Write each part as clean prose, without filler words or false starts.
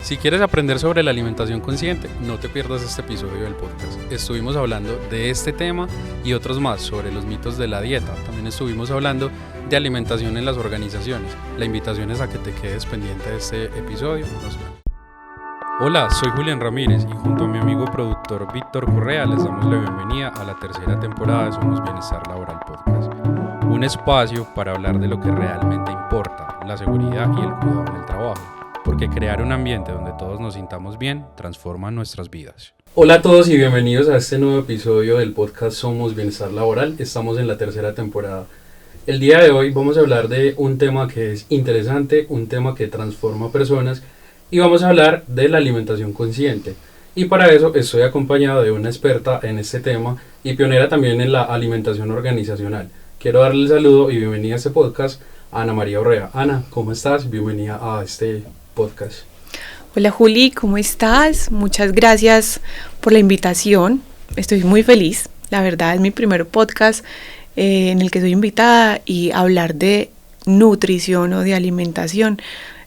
Si quieres aprender sobre la alimentación consciente, no te pierdas este episodio del podcast. Estuvimos hablando de este tema y otros más sobre los mitos de la dieta. También estuvimos hablando de alimentación en las organizaciones. La invitación es a que te quedes pendiente de este episodio. Nos vemos. Hola, soy Julián Ramírez y junto a mi amigo productor Víctor Correa les damos la bienvenida a la tercera temporada de Somos Bienestar Laboral Podcast. Un espacio para hablar de lo que realmente importa, la seguridad y el cuidado en el trabajo. Porque crear un ambiente donde todos nos sintamos bien transforma nuestras vidas. Hola a todos y bienvenidos a este nuevo episodio del podcast Somos Bienestar Laboral. Estamos en la tercera temporada. El día de hoy vamos a hablar de un tema que es interesante, un tema que transforma personas y vamos a hablar de la alimentación consciente. Y para eso estoy acompañado de una experta en este tema y pionera también en la alimentación organizacional. Quiero darle el saludo y bienvenida a este podcast a Ana María Urrea. Ana, ¿cómo estás? Bienvenida a este podcast. Hola Juli, ¿cómo estás? Muchas gracias por la invitación. Estoy muy feliz. La verdad es mi primer podcast en el que soy invitada y hablar de nutrición o de alimentación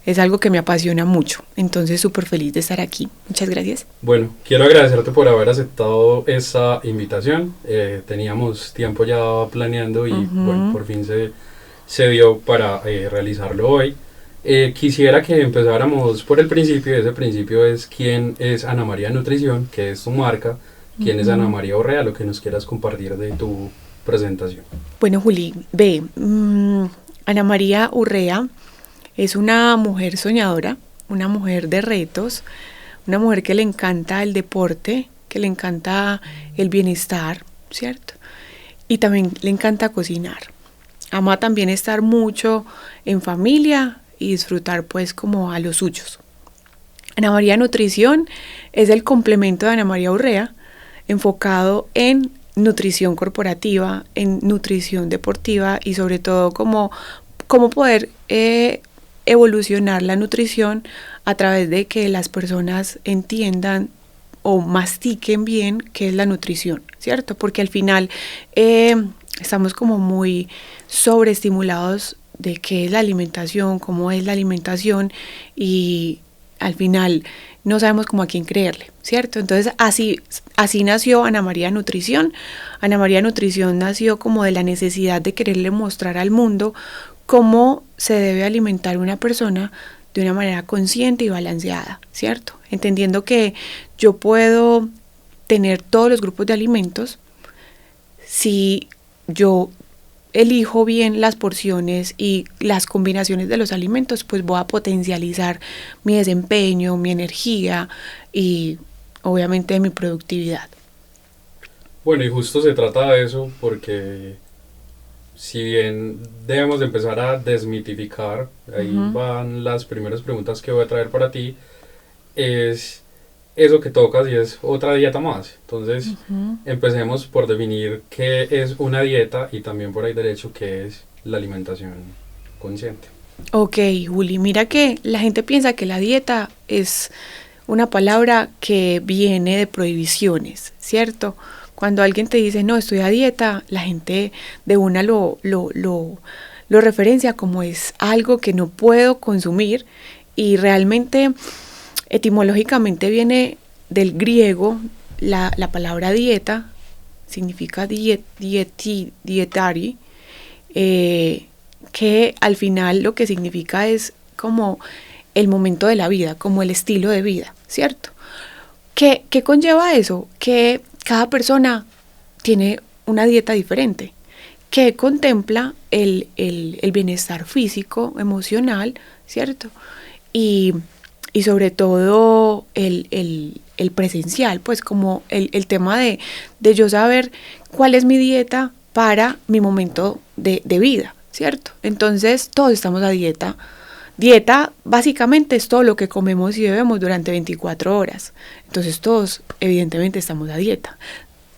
es algo que me apasiona mucho. Entonces súper feliz de estar aquí. Muchas gracias. Bueno, quiero agradecerte por haber aceptado esa invitación. Teníamos tiempo ya planeando y bueno, por fin se dio para realizarlo hoy. Quisiera que empezáramos por el principio, y ese principio es quién es Ana María Nutrición, qué es tu marca, quién es Ana María Urrea, lo que nos quieras compartir de tu presentación. Bueno, Juli, Ana María Urrea es una mujer soñadora, una mujer de retos, una mujer que le encanta el deporte, que le encanta el bienestar, ¿cierto? Y también le encanta cocinar. Ama también estar mucho en familia y disfrutar pues como a los suyos. Ana María Nutrición es el complemento de Ana María Urrea, enfocado en nutrición corporativa, en nutrición deportiva y sobre todo cómo poder evolucionar la nutrición a través de que las personas entiendan o mastiquen bien qué es la nutrición, ¿cierto? Porque al final estamos como muy sobreestimulados de qué es la alimentación, cómo es la alimentación y al final no sabemos cómo a quién creerle, ¿cierto? Entonces así nació Ana María Nutrición. Ana María Nutrición nació como de la necesidad de quererle mostrar al mundo cómo se debe alimentar una persona de una manera consciente y balanceada, ¿cierto? Entendiendo que yo puedo tener todos los grupos de alimentos si yo elijo bien las porciones y las combinaciones de los alimentos, pues voy a potencializar mi desempeño, mi energía y obviamente mi productividad. Bueno, y justo se trata de eso porque si bien debemos de empezar a desmitificar, ahí van las primeras preguntas que voy a traer para ti, es eso que tocas y es otra dieta más. Entonces, empecemos por definir qué es una dieta y también por ahí derecho qué es la alimentación consciente. Ok, Juli, mira que la gente piensa que la dieta es una palabra que viene de prohibiciones, ¿cierto? Cuando alguien te dice, no, estoy a dieta, la gente de una lo referencia como es algo que no puedo consumir y realmente etimológicamente viene del griego, la palabra dieta significa dietari, que al final lo que significa es como el momento de la vida, como el estilo de vida, ¿cierto? ¿Qué conlleva eso? Que cada persona tiene una dieta diferente, que contempla el bienestar físico, emocional, ¿cierto? Y sobre todo el presencial, pues como el tema de yo saber cuál es mi dieta para mi momento de vida, ¿cierto? Entonces todos estamos a dieta. Dieta básicamente es todo lo que comemos y bebemos durante 24 horas. Entonces todos evidentemente estamos a dieta.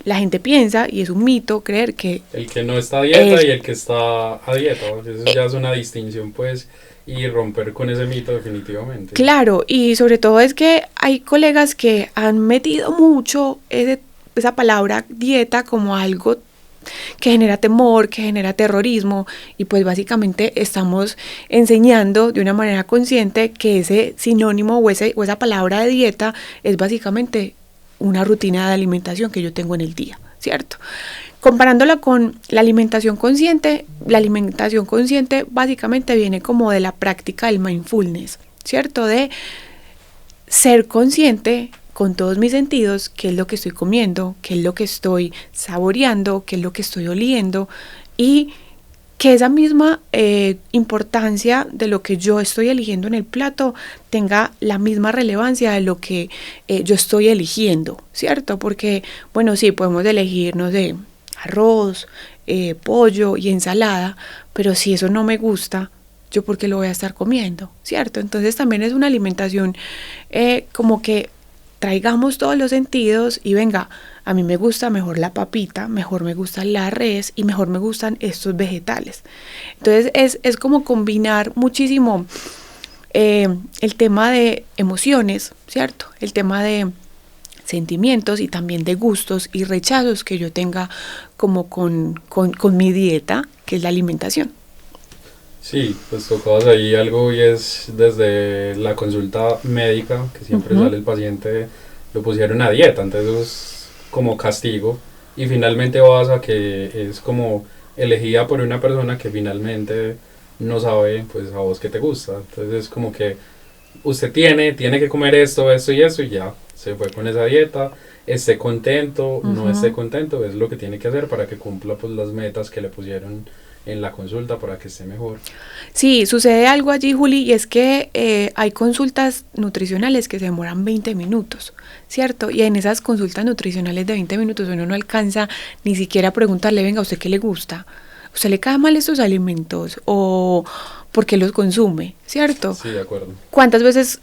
La gente piensa, y es un mito, creer que el que no está a dieta y el que está a dieta, eso ya es una distinción pues y romper con ese mito definitivamente. Claro, y sobre todo es que hay colegas que han metido mucho esa palabra dieta como algo que genera temor, que genera terrorismo, y pues básicamente estamos enseñando de una manera consciente que ese sinónimo o esa palabra de dieta es básicamente una rutina de alimentación que yo tengo en el día, ¿cierto? Comparándola con la alimentación consciente básicamente viene como de la práctica del mindfulness, ¿cierto? De ser consciente con todos mis sentidos, qué es lo que estoy comiendo, qué es lo que estoy saboreando, qué es lo que estoy oliendo, y que esa misma importancia de lo que yo estoy eligiendo en el plato tenga la misma relevancia de lo que yo estoy eligiendo, ¿cierto? Porque, bueno, sí, podemos elegir, no sé, arroz, pollo y ensalada, pero si eso no me gusta, yo por qué lo voy a estar comiendo, ¿cierto? Entonces también es una alimentación como que traigamos todos los sentidos y venga, a mí me gusta mejor la papita, mejor me gusta la res y mejor me gustan estos vegetales. Entonces es como combinar muchísimo el tema de emociones, ¿cierto? El tema de sentimientos y también de gustos y rechazos que yo tenga como con mi dieta, que es la alimentación. Sí, pues tocabas ahí algo y es desde la consulta médica, que siempre sale el paciente, lo pusieron a dieta, entonces es como castigo y finalmente vas a que es como elegida por una persona que finalmente no sabe pues a vos qué te gusta, entonces es como que usted tiene que comer esto y esto y ya, se fue con esa dieta, esté contento, no esté contento, es lo que tiene que hacer para que cumpla pues las metas que le pusieron en la consulta para que esté mejor. Sí, sucede algo allí, Juli, y es que hay consultas nutricionales que se demoran 20 minutos, ¿cierto? Y en esas consultas nutricionales de 20 minutos uno no alcanza ni siquiera a preguntarle, venga, ¿a usted qué le gusta? ¿A usted le caen mal estos alimentos? ¿O por qué los consume? ¿Cierto? Sí, de acuerdo. ¿Cuántas veces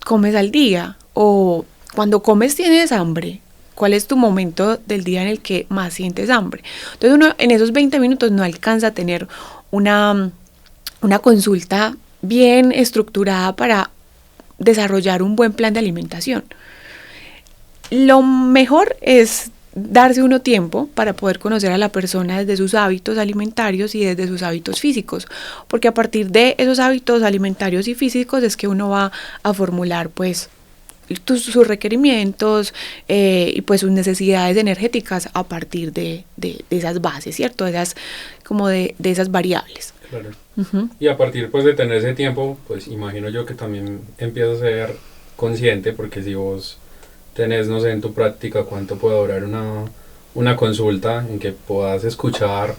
comes al día? ¿O cuando comes tienes hambre? ¿Cuál es tu momento del día en el que más sientes hambre? Entonces uno en esos 20 minutos no alcanza a tener una consulta bien estructurada para desarrollar un buen plan de alimentación. Lo mejor es darse uno tiempo para poder conocer a la persona desde sus hábitos alimentarios y desde sus hábitos físicos, porque a partir de esos hábitos alimentarios y físicos es que uno va a formular pues sus requerimientos y pues sus necesidades energéticas a partir de esas bases, ¿cierto? De esas variables. Claro. Y a partir pues de tener ese tiempo, pues imagino yo que también empiezas a ser consciente, porque si vos tenés, no sé, en tu práctica cuánto puede durar una consulta en que puedas escuchar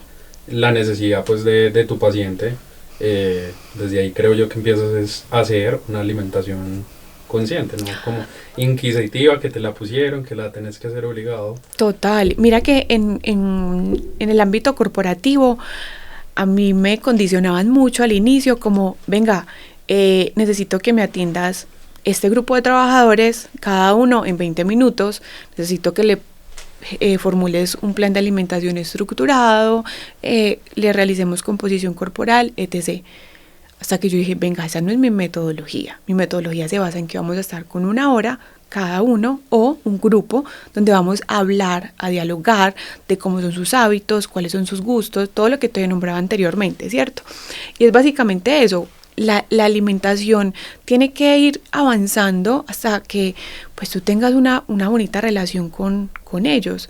la necesidad pues de tu paciente, desde ahí creo yo que empiezas a hacer una alimentación consciente, ¿no? Como inquisitiva, que te la pusieron, que la tenés que hacer obligado. Total. Mira que en el ámbito corporativo a mí me condicionaban mucho al inicio como, venga, necesito que me atiendas este grupo de trabajadores, cada uno en 20 minutos, necesito que le formules un plan de alimentación estructurado, le realicemos composición corporal, etc. Hasta que yo dije, venga, esa no es mi metodología. Mi metodología se basa en que vamos a estar con 1 hora cada uno o un grupo donde vamos a hablar, a dialogar de cómo son sus hábitos, cuáles son sus gustos, todo lo que te nombraba anteriormente, ¿cierto? Y es básicamente eso. La alimentación tiene que ir avanzando hasta que pues tú tengas una bonita relación con ellos.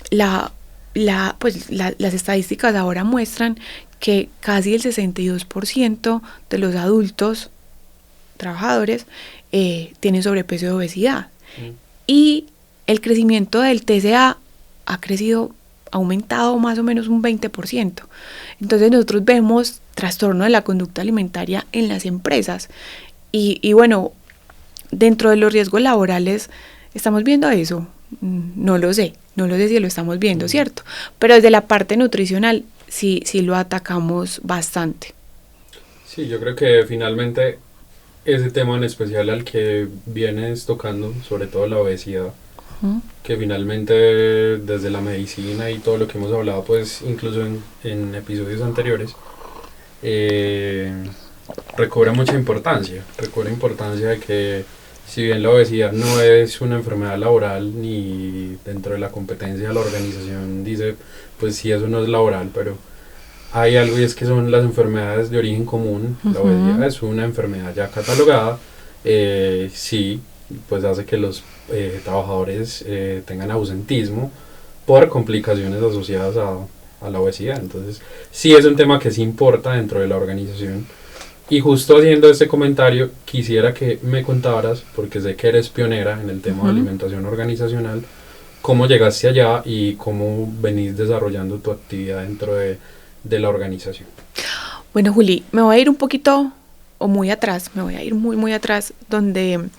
Las estadísticas ahora muestran que casi el 62% de los adultos trabajadores tienen sobrepeso y obesidad. Y el crecimiento del TCA ha aumentado más o menos un 20%. Entonces nosotros vemos trastorno de la conducta alimentaria en las empresas. Y bueno, dentro de los riesgos laborales, ¿estamos viendo eso? No lo sé si lo estamos viendo, ¿cierto? Pero desde la parte nutricional sí lo atacamos bastante. Sí, yo creo que finalmente ese tema en especial al que vienes tocando, sobre todo la obesidad, que finalmente desde la medicina y todo lo que hemos hablado, pues incluso en episodios anteriores, recobra mucha importancia de que Si bien la obesidad no es una enfermedad laboral ni dentro de la competencia de la organización dice, pues sí, eso no es laboral, pero hay algo y es que son las enfermedades de origen común. La obesidad es una enfermedad ya catalogada, sí, pues hace que los trabajadores tengan ausentismo por complicaciones asociadas a la obesidad. Entonces, sí es un tema que sí importa dentro de la organización. Y justo haciendo este comentario, quisiera que me contaras, porque sé que eres pionera en el tema de alimentación organizacional, cómo llegaste allá y cómo venís desarrollando tu actividad dentro de la organización. Bueno, Juli, me voy a ir un poquito o muy atrás, me voy a ir muy, muy atrás, donde en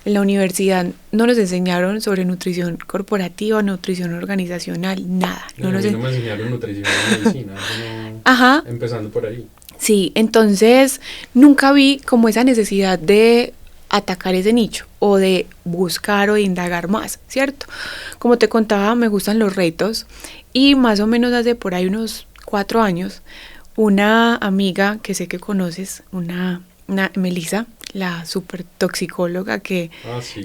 la universidad no nos enseñaron sobre nutrición corporativa, nutrición organizacional, nada. No me enseñaron nutrición y medicina, no, Ajá. Empezando por ahí. Sí, entonces nunca vi como esa necesidad de atacar ese nicho o de buscar o de indagar más, ¿cierto? Como te contaba, me gustan los retos y más o menos hace por ahí unos 4 años, una amiga que sé que conoces, una Melissa, la super toxicóloga que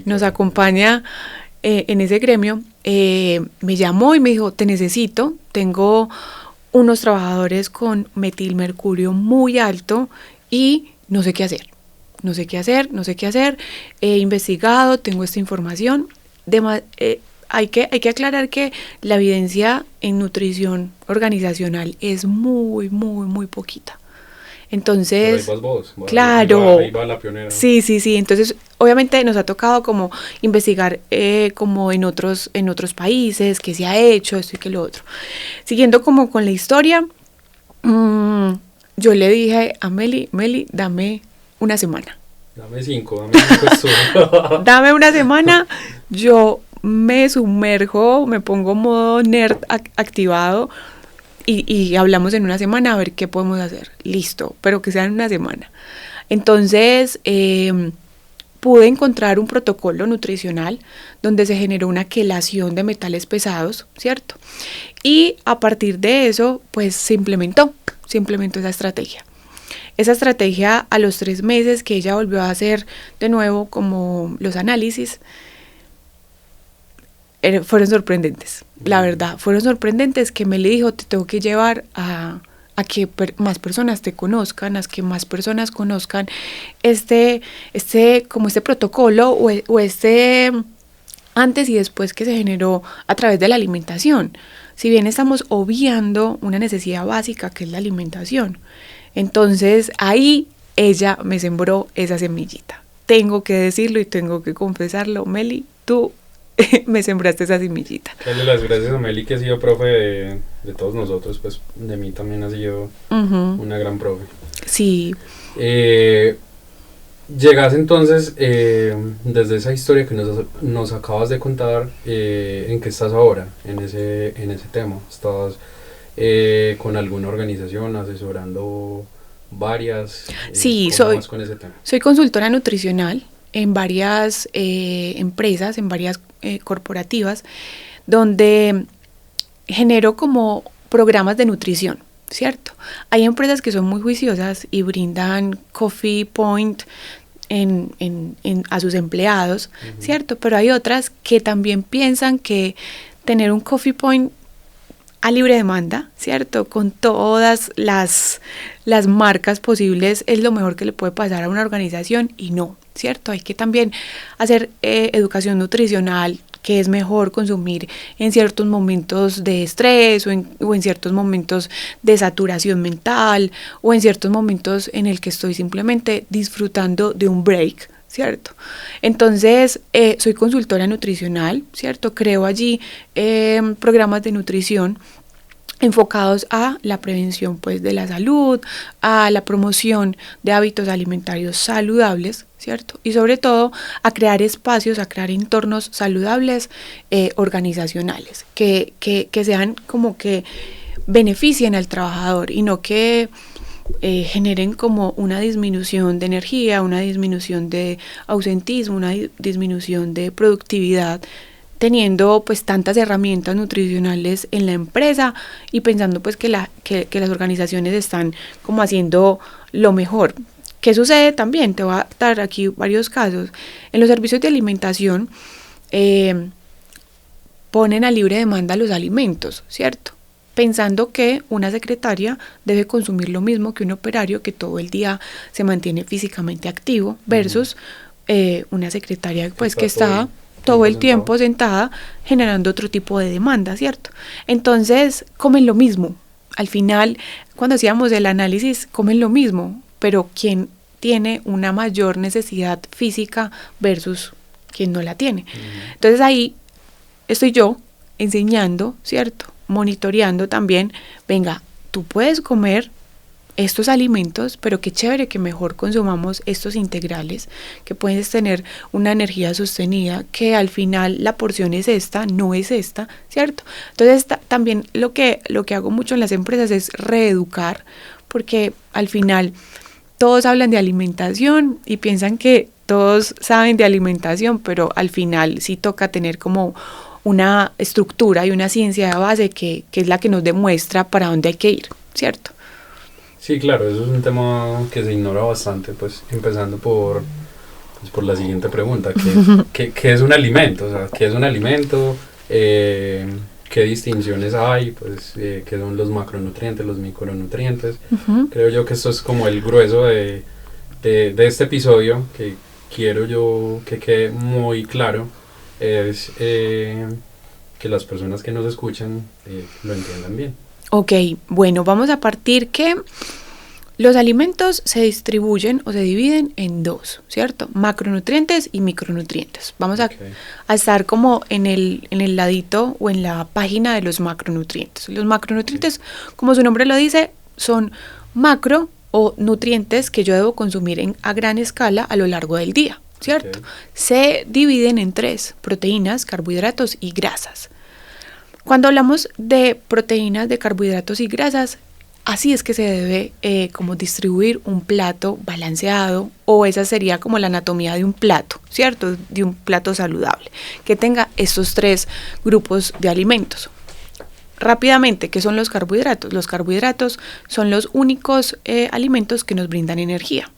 nos acompaña en ese gremio, me llamó y me dijo, te necesito, tengo unos trabajadores con metilmercurio muy alto y no sé qué hacer. He investigado, tengo esta información. Hay que aclarar que la evidencia en nutrición organizacional es muy, muy, muy poquita. Entonces, pero ahí vas vos, claro, ahí va la pionera. Sí. Entonces, obviamente nos ha tocado como investigar como en otros países, qué se ha hecho, esto y que lo otro. Siguiendo como con la historia, yo le dije a Meli, dame una semana. Dame 5 Dame una semana, yo me sumerjo, me pongo modo nerd activado. Y hablamos en una semana a ver qué podemos hacer. Listo, pero que sea en una semana. Entonces, pude encontrar un protocolo nutricional donde se generó una quelación de metales pesados, ¿cierto? Y a partir de eso, pues se implementó esa estrategia. Esa estrategia a los 3 meses que ella volvió a hacer de nuevo como los análisis, fueron sorprendentes, la verdad, fueron sorprendentes que me le dijo, te tengo que llevar a que más personas te conozcan, a que más personas conozcan este protocolo o este antes y después que se generó a través de la alimentación. Si bien estamos obviando una necesidad básica que es la alimentación, entonces ahí ella me sembró esa semillita. Tengo que decirlo y tengo que confesarlo, Meli, tú me sembraste esa semillita. Dale las gracias a Meli, que ha sido profe de todos nosotros, pues de mí también ha sido una gran profe. Sí. Llegas entonces, desde esa historia que nos acabas de contar, ¿en qué estás ahora en ese tema? ¿Estás con alguna organización asesorando varias? Sí, con ese tema? Soy consultora nutricional en varias empresas, en varias corporativas, donde genero como programas de nutrición, ¿cierto? Hay empresas que son muy juiciosas y brindan Coffee Point a sus empleados, ¿cierto? Pero hay otras que también piensan que tener un Coffee Point a libre demanda, ¿cierto? Con todas las marcas posibles es lo mejor que le puede pasar a una organización y no, ¿cierto? Hay que también hacer educación nutricional, que es mejor consumir en ciertos momentos de estrés o en ciertos momentos de saturación mental o en ciertos momentos en el que estoy simplemente disfrutando de un break, ¿cierto? Entonces, soy consultora nutricional, ¿cierto? Creo allí programas de nutrición enfocados a la prevención pues de la salud, a la promoción de hábitos alimentarios saludables, ¿cierto? Y sobre todo a crear espacios, a crear entornos saludables organizacionales, que sean como que beneficien al trabajador y no que generen como una disminución de energía, una disminución de ausentismo, una disminución de productividad, teniendo pues tantas herramientas nutricionales en la empresa y pensando pues que las organizaciones están como haciendo lo mejor, ¿Qué sucede también? Te voy a dar aquí varios casos. En los servicios de alimentación ponen a libre demanda los alimentos, ¿cierto? Pensando que una secretaria debe consumir lo mismo que un operario que todo el día se mantiene físicamente activo versus una secretaria pues que está todo el tiempo sentada generando otro tipo de demanda, ¿cierto? Entonces comen lo mismo. Al final, cuando hacíamos el análisis, comen lo mismo, pero ¿quién tiene una mayor necesidad física versus quien no la tiene? Entonces ahí estoy yo enseñando, ¿cierto? Monitoreando también, venga, tú puedes comer estos alimentos, pero qué chévere que mejor consumamos estos integrales, que puedes tener una energía sostenida, que al final la porción es esta, no es esta, ¿cierto? Entonces también lo que hago mucho en las empresas es reeducar, porque al final todos hablan de alimentación y piensan que todos saben de alimentación, pero al final sí toca tener como una estructura y una ciencia de base que es la que nos demuestra para dónde hay que ir, ¿cierto? Sí, claro, eso es un tema que se ignora bastante, pues empezando por la siguiente pregunta, ¿qué es un alimento? O sea, ¿qué es un alimento? ¿Qué distinciones hay? Pues, ¿qué son los macronutrientes, los micronutrientes? Creo yo que esto es como el grueso de este episodio, que quiero yo que quede muy claro, es que las personas que nos escuchan lo entiendan bien. Ok, bueno, vamos a partir que los alimentos se distribuyen o se dividen en dos, ¿cierto? Macronutrientes y micronutrientes. Vamos a estar como en el ladito o en la página de los macronutrientes. Los macronutrientes, como su nombre lo dice, son macro o nutrientes que yo debo consumir a gran escala a lo largo del día, ¿cierto? Se dividen en tres: proteínas, carbohidratos y grasas. Cuando hablamos de proteínas, de carbohidratos y grasas, así es que se debe como distribuir un plato balanceado, o esa sería como la anatomía de un plato, ¿cierto? De un plato saludable, que tenga estos tres grupos de alimentos. Rápidamente, ¿qué son los carbohidratos? Los carbohidratos son los únicos alimentos que nos brindan energía.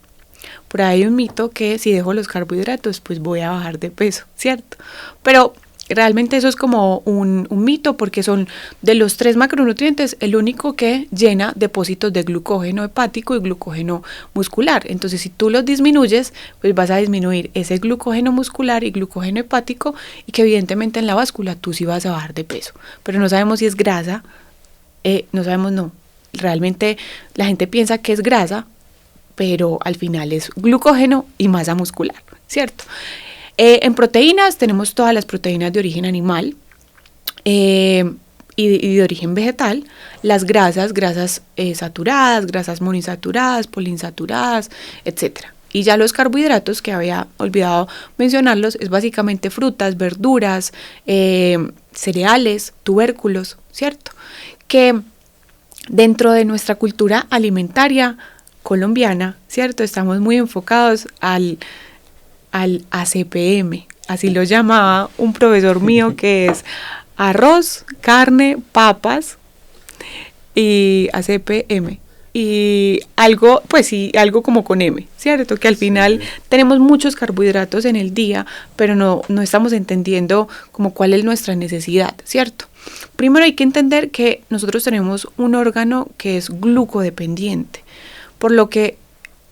Por ahí hay un mito que si dejo los carbohidratos, pues voy a bajar de peso, ¿cierto? Pero realmente eso es como un mito, porque son de los tres macronutrientes el único que llena depósitos de glucógeno hepático y glucógeno muscular. Entonces, si tú los disminuyes, pues vas a disminuir ese glucógeno muscular y glucógeno hepático, y que evidentemente en la báscula tú sí vas a bajar de peso. Pero no sabemos si es grasa, no. Realmente la gente piensa que es grasa, pero al final es glucógeno y masa muscular, ¿cierto? En proteínas tenemos todas las proteínas de origen animal y de origen vegetal. Las grasas saturadas, grasas monoinsaturadas, poliinsaturadas, etc. Y ya los carbohidratos, que había olvidado mencionarlos, es básicamente frutas, verduras, cereales, tubérculos, ¿cierto? Que dentro de nuestra cultura alimentaria colombiana, ¿cierto? Estamos muy enfocados al ACPM, así lo llamaba un profesor mío, que es arroz, carne, papas y ACPM. Y algo, pues sí, algo como con M, ¿cierto? Que al final tenemos muchos carbohidratos en el día, pero no estamos entendiendo como cuál es nuestra necesidad, ¿cierto? Primero hay que entender que nosotros tenemos un órgano que es glucodependiente, por lo que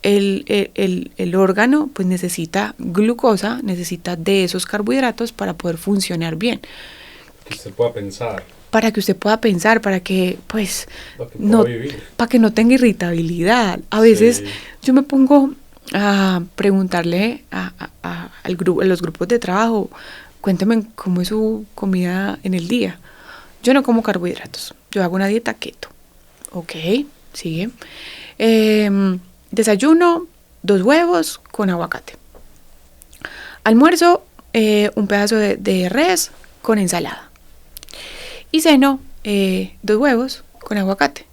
el órgano pues necesita glucosa, necesita de esos carbohidratos para poder funcionar bien. Que usted pueda pensar. Para que usted pueda pensar, para que pues para que no tenga irritabilidad. A veces yo me pongo a preguntarle a los grupos de trabajo, cuéntame cómo es su comida en el día. Yo no como carbohidratos, yo hago una dieta keto. Ok, sigue. Desayuno, 2 huevos con aguacate. Almuerzo, un pedazo de res con ensalada. Y ceno, 2 huevos con aguacate.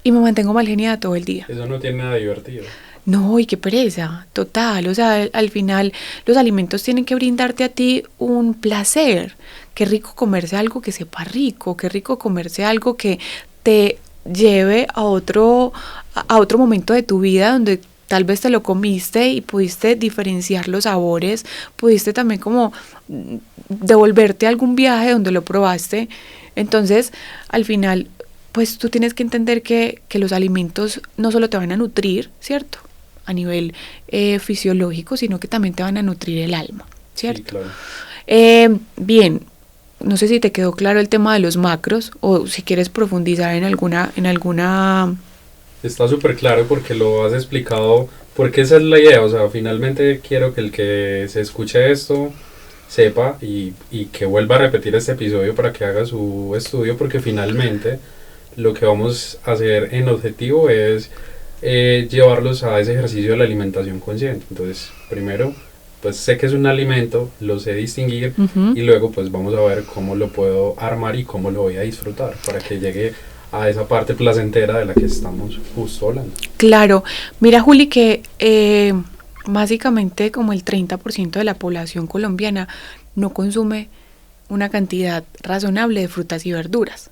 Y me mantengo mal geniada todo el día. Eso no tiene nada divertido. No, y qué pereza, total. O sea, al final los alimentos tienen que brindarte a ti un placer. Qué rico comerse algo que sepa rico, qué rico comerse algo que te lleve a otro momento de tu vida donde tal vez te lo comiste y pudiste diferenciar los sabores, pudiste también como devolverte a algún viaje donde lo probaste. Entonces, al final, pues tú tienes que entender que los alimentos no solo te van a nutrir, ¿cierto? A nivel fisiológico, sino que también te van a nutrir el alma, ¿cierto? Sí, claro. Bien, no sé si te quedó claro el tema de los macros o si quieres profundizar en alguna. Está súper claro porque lo has explicado, porque esa es la idea, o sea, finalmente quiero que el que se escuche esto sepa y que vuelva a repetir este episodio para que haga su estudio, porque finalmente lo que vamos a hacer en objetivo es llevarlos a ese ejercicio de la alimentación consciente. Entonces, primero, pues sé que es un alimento, lo sé distinguir, y luego pues vamos a ver cómo lo puedo armar y cómo lo voy a disfrutar para que llegue a esa parte placentera de la que estamos justo hablando. Claro, mira Juli que básicamente como el 30% de la población colombiana no consume una cantidad razonable de frutas y verduras.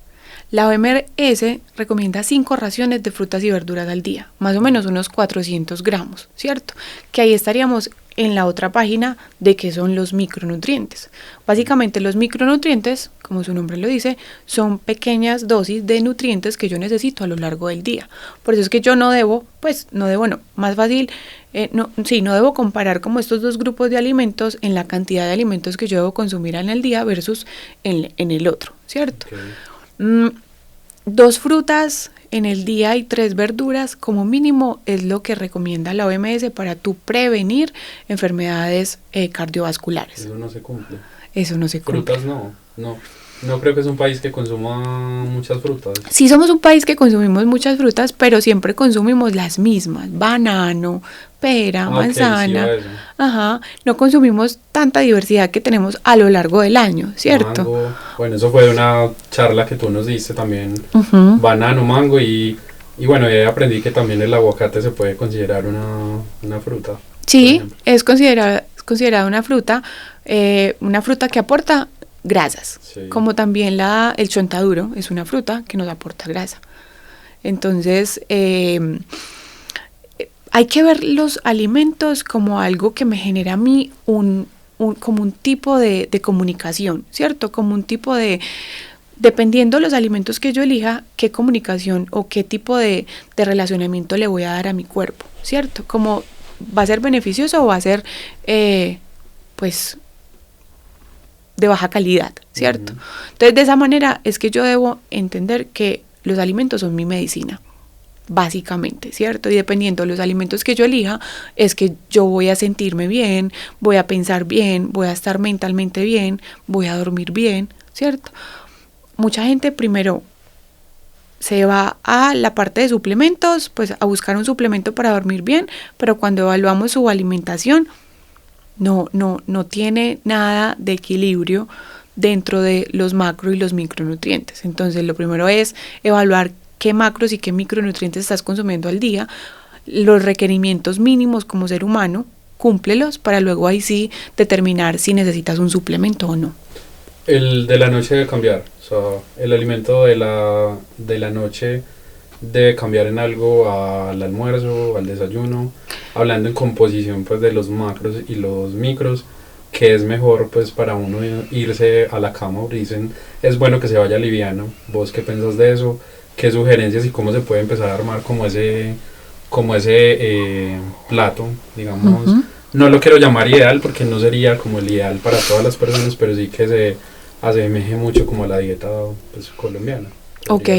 La OMS recomienda 5 raciones de frutas y verduras al día, más o menos unos 400 gramos, ¿cierto? Que ahí estaríamos en la otra página de qué son los micronutrientes. Básicamente los micronutrientes, como su nombre lo dice, son pequeñas dosis de nutrientes que yo necesito a lo largo del día. Por eso es que yo no debo comparar como estos dos grupos de alimentos en la cantidad de alimentos que yo debo consumir en el día versus en el otro, ¿cierto? Okay. 2 frutas en el día y 3 verduras como mínimo es lo que recomienda la OMS para tú prevenir enfermedades cardiovasculares. Eso no se cumple. Eso no se cumple. Frutas no creo que es un país que consuma muchas frutas. Sí somos un país que consumimos muchas frutas, pero siempre consumimos las mismas, banano, pera, manzana. Okay, sí, ajá, no consumimos tanta diversidad que tenemos a lo largo del año, ¿cierto? Mango. Bueno, eso fue una charla que tú nos diste también. Banano, mango y bueno, aprendí que también el aguacate se puede considerar una fruta. Sí, es considerada una fruta que aporta grasas, sí. Como también el chontaduro es una fruta que nos aporta grasa. Entonces, hay que ver los alimentos como algo que me genera a mí como un tipo de comunicación, ¿cierto? Como un tipo de, dependiendo de los alimentos que yo elija, qué comunicación o qué tipo de relacionamiento le voy a dar a mi cuerpo, ¿cierto? Como va a ser beneficioso o va a ser, pues, de baja calidad, ¿cierto? Entonces, de esa manera es que yo debo entender que los alimentos son mi medicina, básicamente, ¿cierto? Y dependiendo de los alimentos que yo elija, es que yo voy a sentirme bien, voy a pensar bien, voy a estar mentalmente bien, voy a dormir bien, ¿cierto? Mucha gente primero se va a la parte de suplementos, pues a buscar un suplemento para dormir bien, pero cuando evaluamos su alimentación, no tiene nada de equilibrio dentro de los macro y los micronutrientes. Entonces, lo primero es evaluar qué macros y qué micronutrientes estás consumiendo al día, los requerimientos mínimos como ser humano, cúmplelos para luego ahí sí determinar si necesitas un suplemento o no. El de la noche debe cambiar, o sea, el alimento de la noche debe cambiar en algo al almuerzo, al desayuno, hablando en composición pues de los macros y los micros, que es mejor pues para uno irse a la cama. Dicen, es bueno que se vaya liviano. ¿Vos qué pensás de eso? ¿Qué sugerencias y cómo se puede empezar a armar como ese plato, digamos? No lo quiero llamar ideal porque no sería como el ideal para todas las personas, pero sí que se asemeje mucho como a la dieta pues, colombiana. Ok.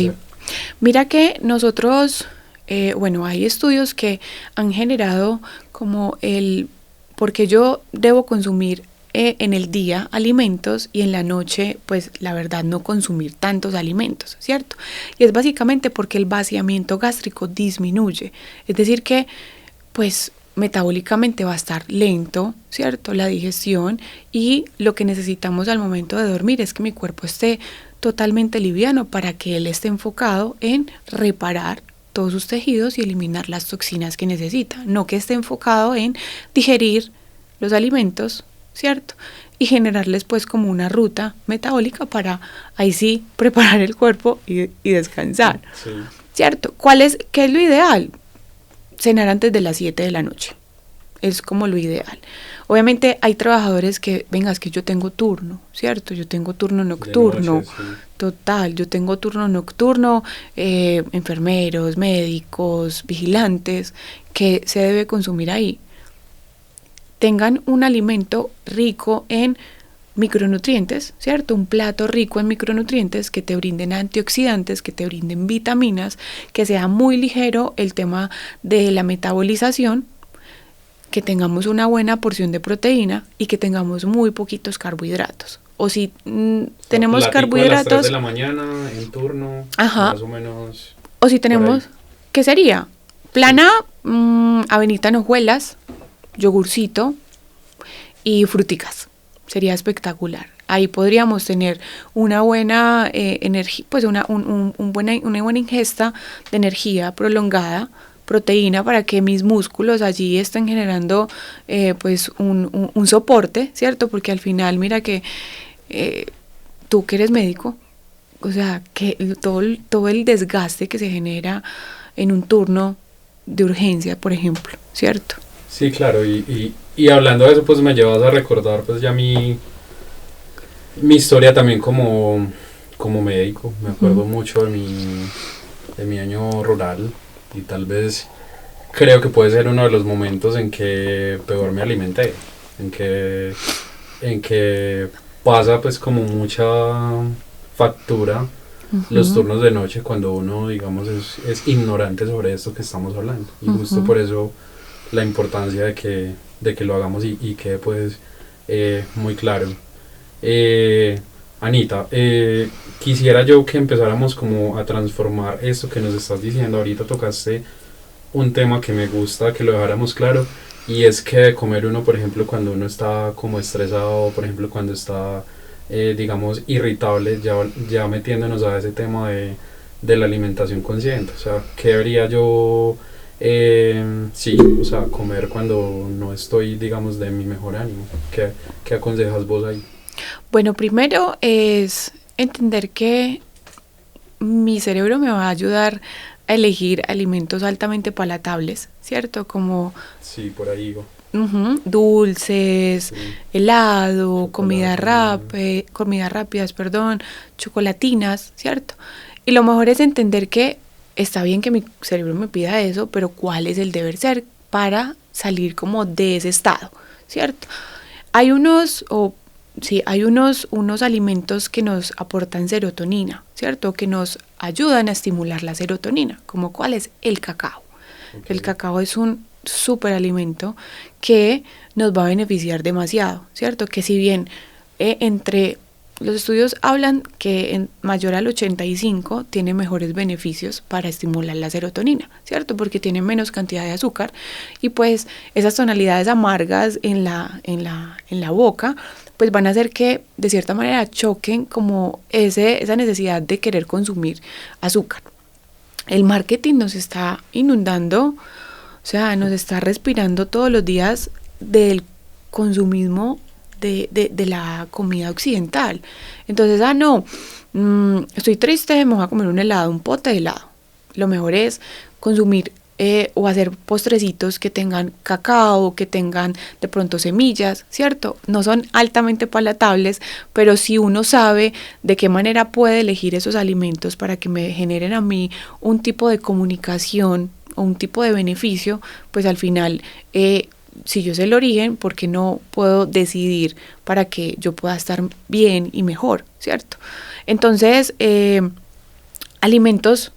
Mira que nosotros, hay estudios que han generado como porque yo debo consumir en el día alimentos y en la noche, pues la verdad no consumir tantos alimentos, ¿cierto? Y es básicamente porque el vaciamiento gástrico disminuye, es decir que, pues metabólicamente va a estar lento, ¿cierto? La digestión, y lo que necesitamos al momento de dormir es que mi cuerpo esté totalmente liviano para que él esté enfocado en reparar todos sus tejidos y eliminar las toxinas que necesita, no que esté enfocado en digerir los alimentos, ¿cierto? Y generarles pues como una ruta metabólica para ahí sí preparar el cuerpo y descansar, sí. ¿Cierto? ¿Qué es lo ideal? cenar antes de las 7 de la noche. Es como lo ideal. Obviamente hay trabajadores que, venga, es que yo tengo turno, ¿cierto? Yo tengo turno nocturno. Noche, sí. Total, yo tengo turno nocturno, enfermeros, médicos, vigilantes, que se debe consumir ahí. Tengan un alimento rico en micronutrientes, ¿cierto? Un plato rico en micronutrientes que te brinden antioxidantes, que te brinden vitaminas, que sea muy ligero el tema de la metabolización, que tengamos una buena porción de proteína y que tengamos muy poquitos carbohidratos. O si tenemos carbohidratos... A las 3 de la mañana, en turno, ajá, más o menos... O si tenemos, ¿qué sería? Plan A, avenita en hojuelas, yogurcito y fruticas. Sería espectacular. Ahí podríamos tener una buena energía, pues una buena ingesta de energía prolongada, proteína para que mis músculos allí estén generando pues un soporte, ¿cierto? Porque al final mira que tú que eres médico, o sea, que todo el desgaste que se genera en un turno de urgencia, por ejemplo, ¿cierto? Sí, claro, y hablando de eso, pues me llevas a recordar pues ya mi historia también como médico. Me acuerdo mucho de mi año rural y tal vez creo que puede ser uno de los momentos en que peor me alimenté, en que pasa pues como mucha factura los turnos de noche cuando uno, digamos, es ignorante sobre esto que estamos hablando. Y justo por eso la importancia de que lo hagamos y quede pues muy claro. Anita, quisiera yo que empezáramos como a transformar esto que nos estás diciendo. Ahorita tocaste un tema que me gusta que lo dejáramos claro, y es que comer uno, por ejemplo, cuando uno está como estresado, por ejemplo, cuando está digamos irritable, ya metiéndonos a ese tema de la alimentación consciente. O sea, ¿qué debería yo sí, o sea, comer cuando no estoy, digamos, de mi mejor ánimo? ¿Qué aconsejas vos ahí? Bueno, primero es entender que mi cerebro me va a ayudar a elegir alimentos altamente palatables, ¿cierto? Como sí, por ahí digo. Dulces, Sí. helado, comidas rápidas, chocolatinas, ¿cierto? Y lo mejor es entender que está bien que mi cerebro me pida eso, pero ¿cuál es el deber ser para salir como de ese estado, ¿cierto? Hay unos alimentos que nos aportan serotonina, ¿cierto? Que nos ayudan a estimular la serotonina, como cuál es el cacao. Okay. El cacao es un superalimento que nos va a beneficiar demasiado, ¿cierto? Que si bien entre los estudios hablan que en mayor al 85 tiene mejores beneficios para estimular la serotonina, ¿cierto? Porque tiene menos cantidad de azúcar y pues esas tonalidades amargas en la boca pues van a hacer que de cierta manera choquen como esa necesidad de querer consumir azúcar. El marketing nos está inundando, o sea, nos está respirando todos los días del consumismo de la comida occidental. Entonces, estoy triste, me voy a comer un helado, un pote de helado. Lo mejor es consumir o hacer postrecitos que tengan cacao, que tengan de pronto semillas, ¿cierto? No son altamente palatables, pero si uno sabe de qué manera puede elegir esos alimentos para que me generen a mí un tipo de comunicación o un tipo de beneficio, pues al final, si yo sé el origen, ¿por qué no puedo decidir para que yo pueda estar bien y mejor, ¿cierto? Entonces, alimentos,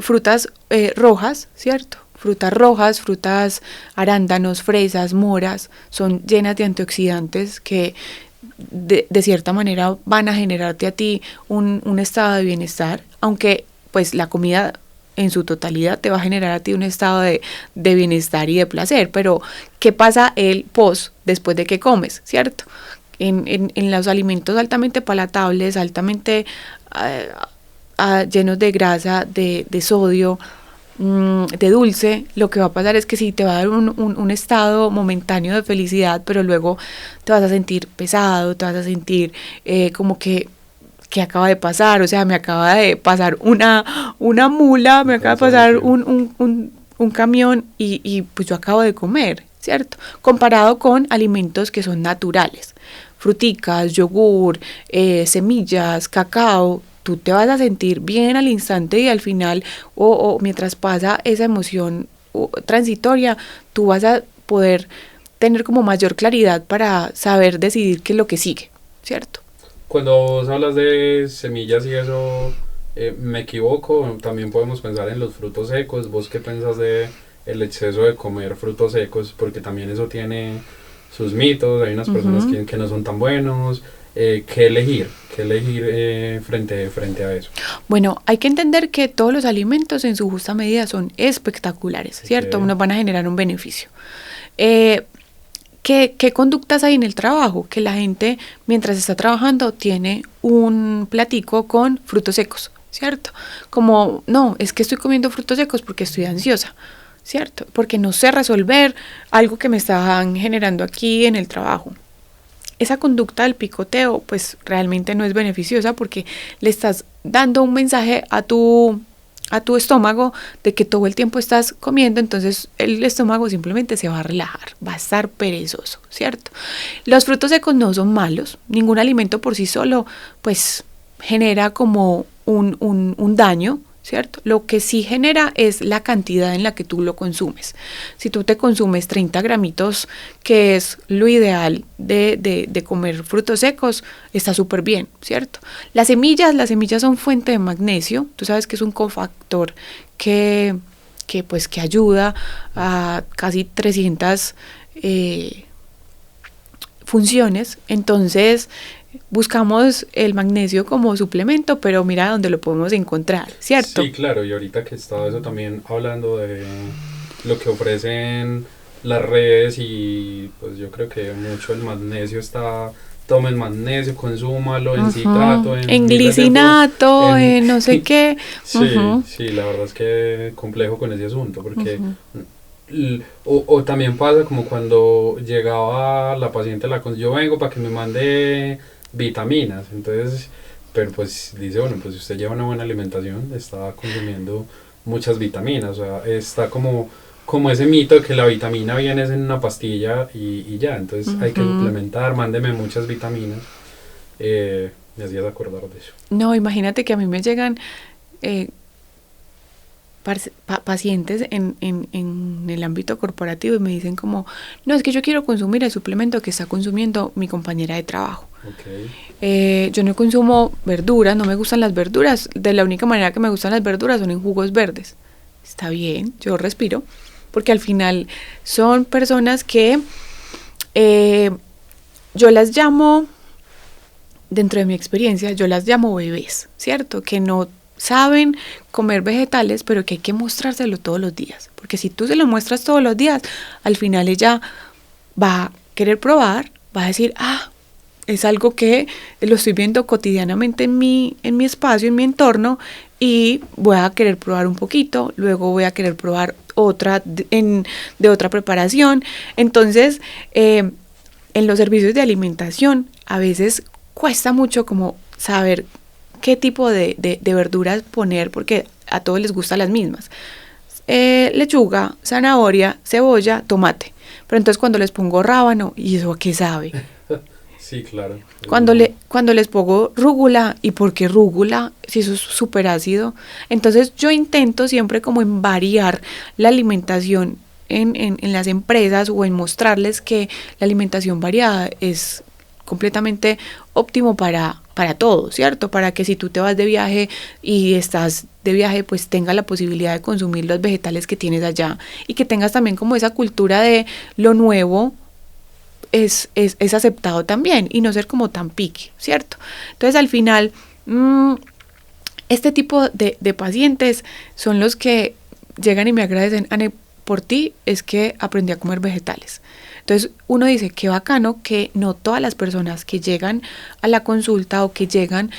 frutas rojas, ¿cierto? Frutas rojas, frutas arándanos, fresas, moras, son llenas de antioxidantes que de cierta manera van a generarte a ti un estado de bienestar, aunque pues la comida en su totalidad te va a generar a ti un estado de bienestar y de placer, pero ¿qué pasa después de que comes, ¿cierto? En los alimentos altamente palatables, altamente llenos de grasa, de sodio, de dulce, lo que va a pasar es que sí te va a dar un estado momentáneo de felicidad, pero luego te vas a sentir pesado, te vas a sentir como que acaba de pasar, o sea, me acaba de pasar una mula, me acaba de pasar un camión y pues yo acabo de comer, ¿cierto? Comparado con alimentos que son naturales, fruticas, yogur, semillas, cacao, tú te vas a sentir bien al instante y al final o mientras pasa esa emoción transitoria, tú vas a poder tener como mayor claridad para saber decidir qué es lo que sigue, ¿cierto? Cuando vos hablas de semillas y eso, me equivoco, también podemos pensar en los frutos secos. ¿Vos qué pensás de el exceso de comer frutos secos? Porque también eso tiene sus mitos, hay unas personas que no son tan buenos. ¿Qué elegir? ¿Qué elegir frente a eso? Bueno, hay que entender que todos los alimentos en su justa medida son espectaculares, ¿cierto? Okay. Nos van a generar un beneficio. ¿Qué conductas hay en el trabajo? Que la gente, mientras está trabajando, tiene un platico con frutos secos, ¿cierto? Como, no, es que estoy comiendo frutos secos porque estoy ansiosa, ¿cierto? Porque no sé resolver algo que me están generando aquí en el trabajo. Esa conducta del picoteo, pues realmente no es beneficiosa porque le estás dando un mensaje a tu estómago de que todo el tiempo estás comiendo, entonces el estómago simplemente se va a relajar, va a estar perezoso, ¿cierto? Los frutos secos no son malos, ningún alimento por sí solo pues genera como un daño, ¿cierto? Lo que sí genera es la cantidad en la que tú lo consumes. Si tú te consumes 30 gramitos, que es lo ideal de comer frutos secos, está súper bien, ¿cierto? Las semillas son fuente de magnesio. Tú sabes que es un cofactor que ayuda a casi 300 funciones. Entonces buscamos el magnesio como suplemento, pero mira dónde lo podemos encontrar, ¿cierto? Sí, claro, y ahorita que estaba eso también hablando de lo que ofrecen las redes, y pues yo creo que mucho el magnesio está, tomen magnesio, consúmalo en citrato, en glicinato, en no sé qué. Sí, sí, la verdad es que complejo con ese asunto, porque o también pasa como cuando llegaba la paciente yo vengo para que me mande vitaminas, entonces, pero pues dice, bueno, pues si usted lleva una buena alimentación, está consumiendo muchas vitaminas, o sea, está como ese mito de que la vitamina viene en una pastilla y ya, entonces hay que suplementar, mándeme muchas vitaminas, me hacías acordar de eso. No, imagínate que a mí me llegan pacientes en el ámbito corporativo y me dicen como, no, es que yo quiero consumir el suplemento que está consumiendo mi compañera de trabajo. Okay. Yo no consumo verduras, no me gustan las verduras, de la única manera que me gustan las verduras son en jugos verdes. Está bien, yo respiro, porque al final son personas que yo las llamo, dentro de mi experiencia, yo las llamo bebés, ¿cierto? Que no saben comer vegetales, pero que hay que mostrárselo todos los días, porque si tú se lo muestras todos los días, al final ella va a querer probar, va a decir, es algo que lo estoy viendo cotidianamente en mi espacio, en mi entorno, y voy a querer probar un poquito, luego voy a querer probar otra de otra preparación. Entonces, en los servicios de alimentación a veces cuesta mucho como saber qué tipo de verduras poner, porque a todos les gustan las mismas. Lechuga, zanahoria, cebolla, tomate. Pero entonces cuando les pongo rábano, ¿y eso a qué sabe? Sí, claro. Cuando les pongo rúgula, ¿y por qué rúgula? Si eso es súper ácido. Entonces yo intento siempre como en variar la alimentación en las empresas, o en mostrarles que la alimentación variada es completamente óptimo para todo, ¿cierto? Para que si tú te vas de viaje y estás de viaje, pues tengas la posibilidad de consumir los vegetales que tienes allá, y que tengas también como esa cultura de lo nuevo es aceptado también, y no ser como tan picky, ¿cierto? Entonces al final este tipo de pacientes son los que llegan y me agradecen, Ane, por ti es que aprendí a comer vegetales. Entonces uno dice, qué bacano que no todas las personas que llegan a la consulta o que llegan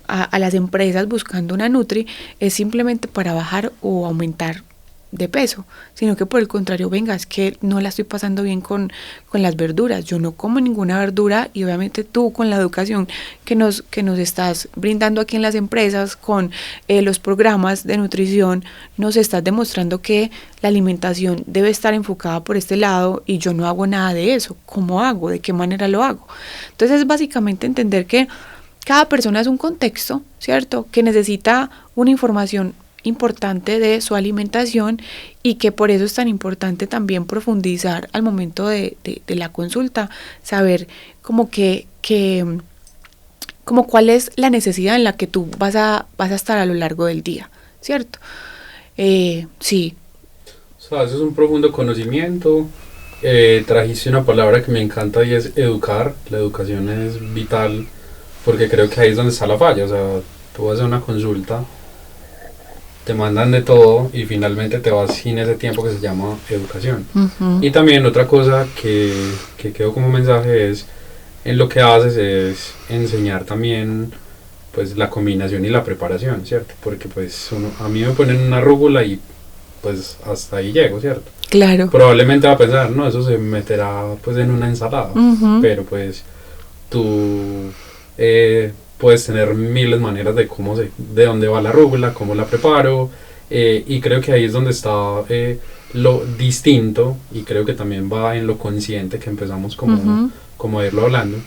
a las empresas buscando una nutri es simplemente para bajar o aumentar de peso, sino que por el contrario, venga, es que no la estoy pasando bien con las verduras, yo no como ninguna verdura y obviamente tú con la educación que nos estás brindando aquí en las empresas, con los programas de nutrición, nos estás demostrando que la alimentación debe estar enfocada por este lado y yo no hago nada de eso. ¿Cómo hago? ¿De qué manera lo hago? Entonces es básicamente entender que cada persona es un contexto, ¿cierto? Que necesita una información importante de su alimentación y que por eso es tan importante también profundizar al momento de la consulta, saber como como cuál es la necesidad en la que tú vas a estar a lo largo del día, ¿cierto? Sí. O sea, eso es un profundo conocimiento. Trajiste una palabra que me encanta y es educar. La educación es vital porque creo que ahí es donde está la falla. O sea, tú vas a una consulta, te mandan de todo y finalmente te vas sin ese tiempo que se llama educación. Uh-huh. Y también otra cosa que quedó como mensaje es, en lo que haces es enseñar también pues la combinación y la preparación, ¿cierto? Porque pues a mí me ponen una rúgula y pues hasta ahí llego, ¿cierto? Claro. Probablemente va a pensar, no, eso se meterá pues en una ensalada, Uh-huh. pero pues tú puedes tener miles de maneras de dónde va la rúgula, cómo la preparo, y creo que ahí es donde está lo distinto, y creo que también va en lo consciente que empezamos como a irlo hablando.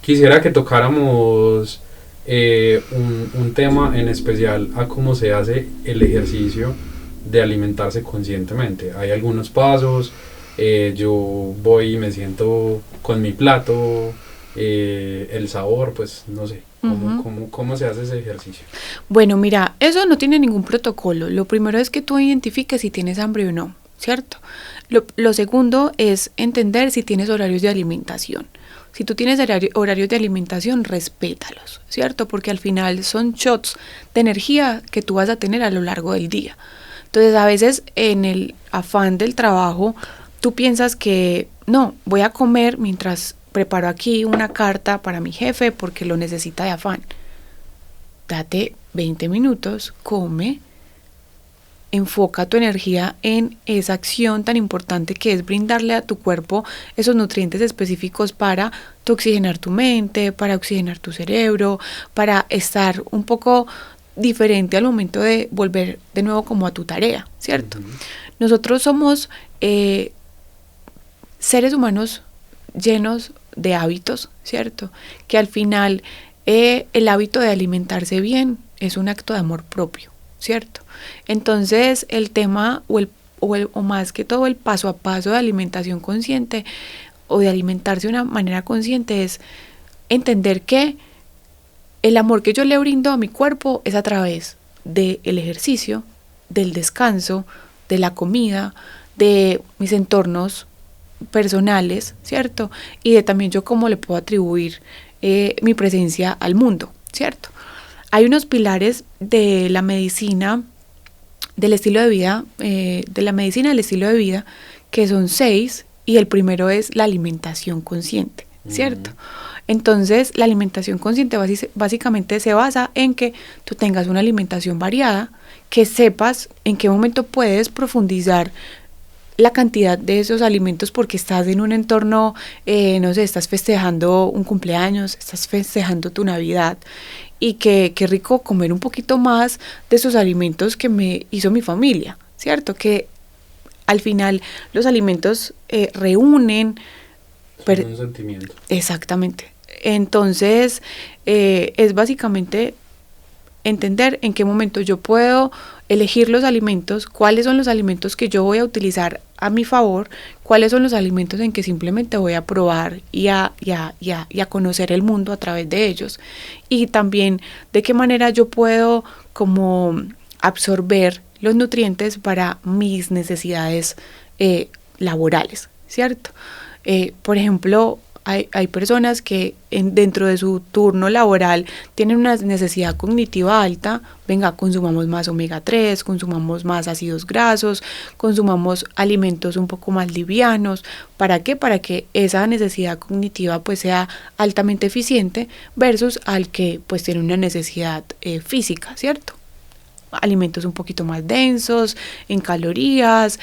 Quisiera que tocáramos un tema en especial a cómo se hace el ejercicio de alimentarse conscientemente. Hay algunos pasos, yo voy y me siento con mi plato, el sabor, pues no sé, ¿cómo se hace ese ejercicio? Bueno, mira, eso no tiene ningún protocolo. Lo primero es que tú identifiques si tienes hambre o no, ¿cierto? Lo segundo es entender si tienes horarios de alimentación. Si tú tienes horarios de alimentación, respétalos, ¿cierto? Porque al final son shots de energía que tú vas a tener a lo largo del día. Entonces, a veces en el afán del trabajo, tú piensas que no, voy a comer mientras preparo aquí una carta para mi jefe porque lo necesita de afán. Date 20 minutos, come, enfoca tu energía en esa acción tan importante que es brindarle a tu cuerpo esos nutrientes específicos para oxigenar tu mente, para oxigenar tu cerebro, para estar un poco diferente al momento de volver de nuevo como a tu tarea, ¿cierto? Uh-huh. Nosotros somos seres humanos llenos de hábitos, ¿cierto? Que al final el hábito de alimentarse bien es un acto de amor propio, ¿cierto? Entonces el tema o más que todo el paso a paso de alimentación consciente o de alimentarse de una manera consciente es entender que el amor que yo le brindo a mi cuerpo es a través del ejercicio, del descanso, de la comida, de mis entornos personales, ¿cierto? Y de también yo cómo le puedo atribuir mi presencia al mundo, ¿cierto? Hay unos pilares de la medicina, del estilo de vida, de la medicina del estilo de vida, que son 6, y el primero es la alimentación consciente, ¿cierto? Entonces, la alimentación consciente básicamente se basa en que tú tengas una alimentación variada, que sepas en qué momento puedes profundizar la cantidad de esos alimentos porque estás en un entorno, no sé, estás festejando un cumpleaños, estás festejando tu Navidad y qué rico comer un poquito más de esos alimentos que me hizo mi familia, ¿cierto? Que al final los alimentos reúnen... un sentimiento. Exactamente. Entonces, es básicamente entender en qué momento yo puedo elegir los alimentos, cuáles son los alimentos que yo voy a utilizar a mi favor, cuáles son los alimentos en que simplemente voy a probar y a conocer el mundo a través de ellos, y también de qué manera yo puedo como absorber los nutrientes para mis necesidades laborales, ¿cierto? Por ejemplo, hay personas que dentro de su turno laboral tienen una necesidad cognitiva alta. Venga, consumamos más omega 3, consumamos más ácidos grasos, consumamos alimentos un poco más livianos. ¿Para qué? Para que esa necesidad cognitiva pues sea altamente eficiente versus al que pues tiene una necesidad física, ¿cierto? alimentos un poquito más densos en calorías,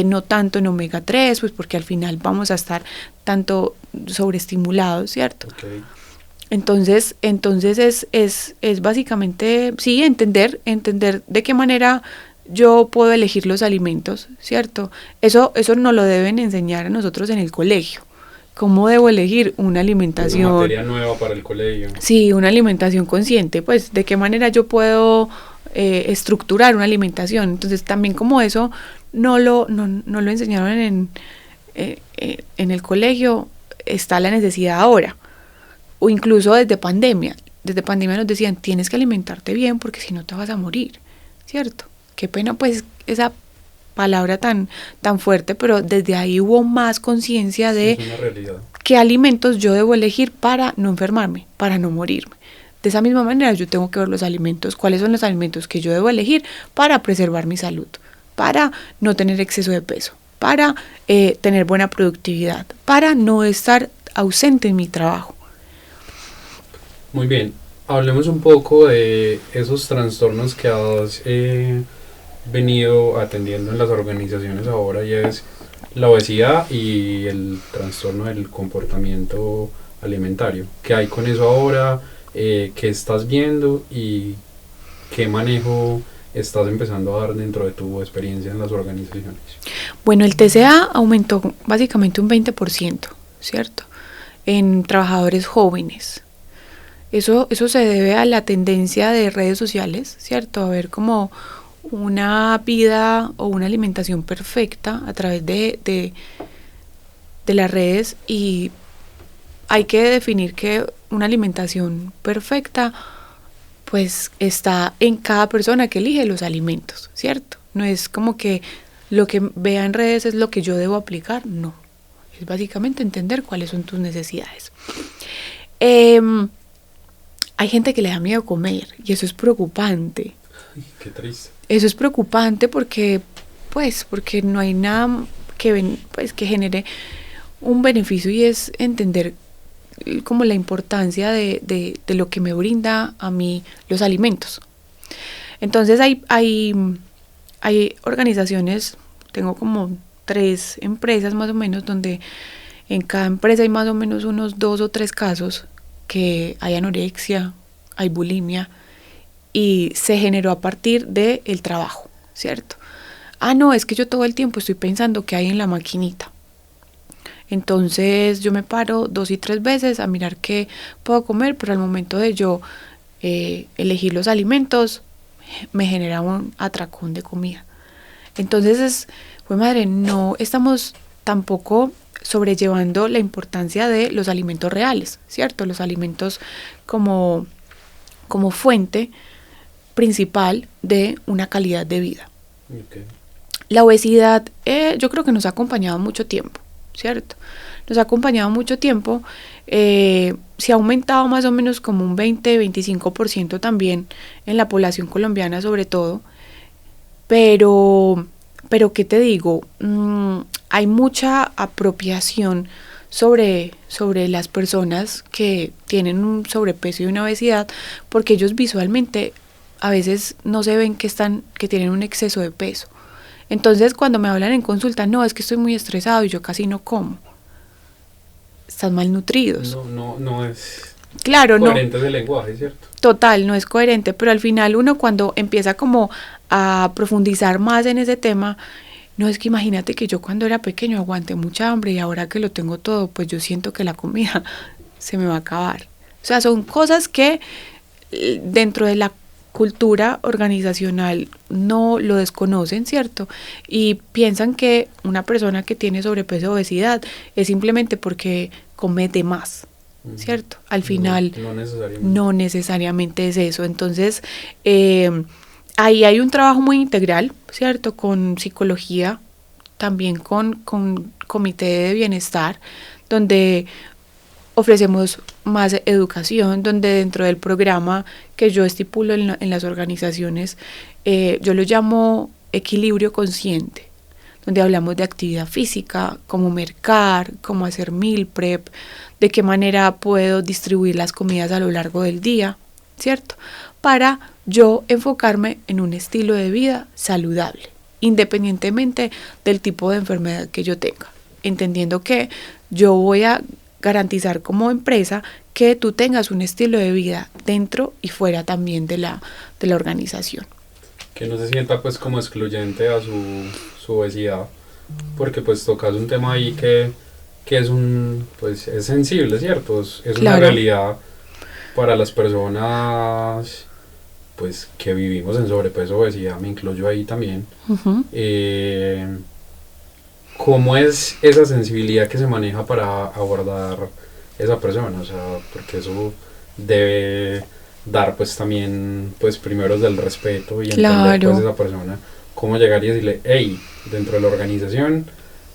no tanto en omega 3, pues porque al final vamos a estar tanto sobreestimulados, ¿cierto? Okay. Entonces es básicamente, sí, entender de qué manera yo puedo elegir los alimentos, ¿cierto? Eso nos lo deben enseñar a nosotros en el colegio. ¿Cómo debo elegir una alimentación? Una materia nueva para el colegio. Sí, una alimentación consciente, pues de qué manera yo puedo estructurar una alimentación. Entonces también como eso no lo enseñaron en el colegio, está la necesidad ahora. O incluso desde pandemia nos decían, tienes que alimentarte bien porque si no te vas a morir, ¿cierto? Qué pena pues esa palabra tan fuerte, pero desde ahí hubo más conciencia de qué alimentos yo debo elegir para no enfermarme, para no morirme. De esa misma manera yo tengo que ver los alimentos, cuáles son los alimentos que yo debo elegir para preservar mi salud, para no tener exceso de peso, para tener buena productividad, para no estar ausente en mi trabajo. Muy bien, hablemos un poco de esos trastornos que has venido atendiendo en las organizaciones ahora, y es la obesidad y el trastorno del comportamiento alimentario. ¿Qué hay con eso ahora? ¿Qué estás viendo y qué manejo estás empezando a dar dentro de tu experiencia en las organizaciones? Bueno, el TCA aumentó básicamente un 20%, ¿cierto? En trabajadores jóvenes. Eso se debe a la tendencia de redes sociales, ¿cierto? A ver como una vida o una alimentación perfecta a través de las redes, y hay que definir que una alimentación perfecta pues está en cada persona que elige los alimentos, ¿cierto? No es como que lo que vea en redes es lo que yo debo aplicar, no. Es básicamente entender cuáles son tus necesidades. Hay gente que le da miedo comer y eso es preocupante. Ay, qué triste. Eso es preocupante porque no hay nada que genere un beneficio, y es entender como la importancia de lo que me brinda a mí los alimentos. Entonces hay organizaciones, tengo como 3 empresas más o menos, donde en cada empresa hay más o menos unos 2 o 3 casos que hay anorexia, hay bulimia, y se generó a partir del trabajo, ¿cierto? No, es que yo todo el tiempo estoy pensando qué hay en la maquinita. Entonces yo me paro 2 y 3 veces a mirar qué puedo comer, pero al momento de yo elegir los alimentos, me genera un atracón de comida. Entonces, pues madre, no estamos tampoco sobrellevando la importancia de los alimentos reales, ¿cierto? Los alimentos como fuente principal de una calidad de vida. Okay. La obesidad yo creo que nos ha acompañado mucho tiempo, ¿cierto? Nos ha acompañado mucho tiempo, se ha aumentado más o menos como un 20-25% también en la población colombiana sobre todo, pero ¿qué te digo? Hay mucha apropiación sobre las personas que tienen un sobrepeso y una obesidad, porque ellos visualmente a veces no se ven que tienen un exceso de peso. Entonces cuando me hablan en consulta, no, es que estoy muy estresado y yo casi no como. Están malnutridos. No es coherente el lenguaje, ¿cierto? Total, no es coherente, pero al final uno cuando empieza como a profundizar más en ese tema, no, es que imagínate que yo cuando era pequeño aguanté mucha hambre y ahora que lo tengo todo, pues yo siento que la comida se me va a acabar. O sea, son cosas que dentro de la cultura organizacional no lo desconocen, ¿cierto? Y piensan que una persona que tiene sobrepeso o obesidad es simplemente porque come de más, ¿cierto? Al final no necesariamente es eso. Entonces, ahí hay un trabajo muy integral, ¿cierto? Con psicología, también con comité de bienestar, donde ofrecemos más educación, donde dentro del programa que yo estipulo en las organizaciones, yo lo llamo equilibrio consciente, donde hablamos de actividad física, cómo mercar, cómo hacer meal prep, de qué manera puedo distribuir las comidas a lo largo del día, ¿cierto? Para yo enfocarme en un estilo de vida saludable, independientemente del tipo de enfermedad que yo tenga, entendiendo que yo voy a garantizar como empresa que tú tengas un estilo de vida dentro y fuera también de la organización. Que no se sienta pues como excluyente a su obesidad, porque pues tocas un tema ahí que es sensible, ¿cierto? Es Claro. Una realidad para las personas pues que vivimos en sobrepeso, obesidad, me incluyo ahí también. Uh-huh. ¿Cómo es esa sensibilidad que se maneja para abordar esa persona? O sea, porque eso debe dar pues también pues primero del respeto y entender pues esa persona, cómo llegar y decirle, hey, dentro de la organización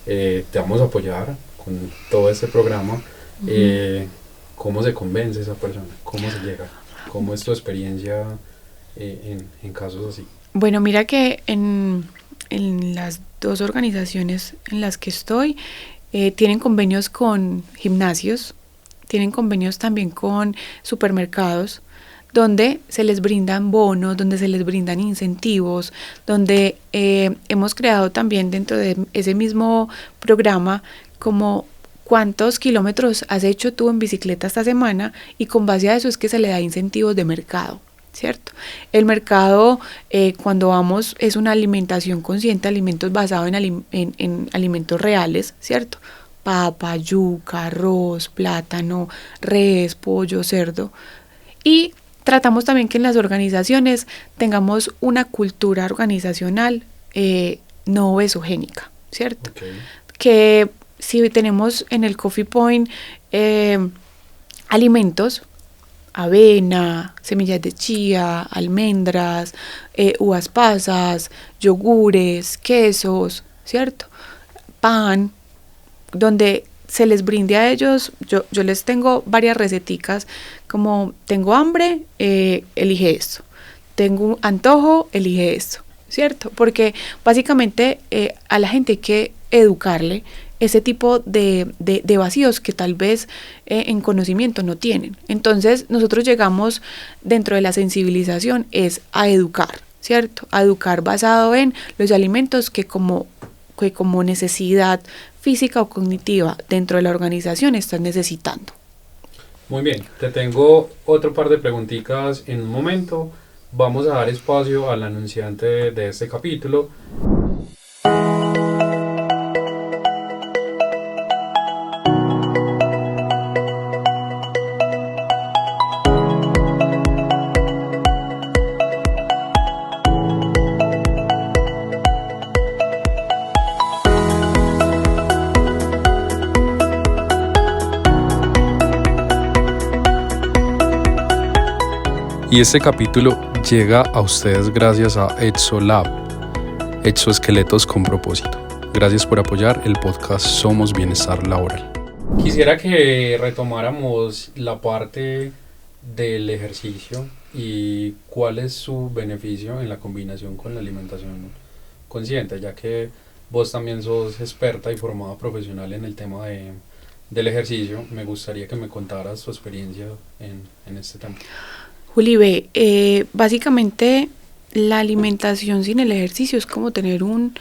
te vamos a apoyar con todo este programa. Uh-huh. ¿Cómo se convence esa persona? ¿Cómo se llega? ¿Cómo es tu experiencia en casos así? Bueno, mira que en las dos organizaciones en las que estoy tienen convenios con gimnasios, tienen convenios también con supermercados, donde se les brindan bonos, donde se les brindan incentivos, donde hemos creado también dentro de ese mismo programa como cuántos kilómetros has hecho tú en bicicleta esta semana, y con base a eso es que se le da incentivos de mercado, ¿cierto? El mercado cuando vamos es una alimentación consciente, alimentos basados en alimentos reales, ¿cierto? Papa, yuca, arroz, plátano, res, pollo, cerdo, y tratamos también que en las organizaciones tengamos una cultura organizacional no obesogénica, ¿cierto? Okay. Que si tenemos en el Coffee Point alimentos, avena, semillas de chía, almendras, uvas pasas, yogures, quesos, ¿cierto? Pan, donde se les brinde a ellos, yo les tengo varias receticas, como tengo hambre, elige esto, tengo un antojo, elige esto, ¿cierto? Porque básicamente a la gente hay que educarle ese tipo de vacíos que tal vez en conocimiento no tienen. Entonces nosotros llegamos dentro de la sensibilización es a educar, ¿cierto? A educar basado en los alimentos que como necesidad física o cognitiva dentro de la organización están necesitando. Muy bien, te tengo otro par de preguntitas en un momento. Vamos a dar espacio al anunciante de este capítulo. Y este capítulo llega a ustedes gracias a Exolab, exoesqueletos con propósito. Gracias por apoyar el podcast Somos Bienestar Laboral. Quisiera que retomáramos la parte del ejercicio y cuál es su beneficio en la combinación con la alimentación consciente, ya que vos también sos experta y formada profesional en el tema del ejercicio. Me gustaría que me contaras tu experiencia en este tema. Juli, básicamente la alimentación sin el ejercicio es como tener un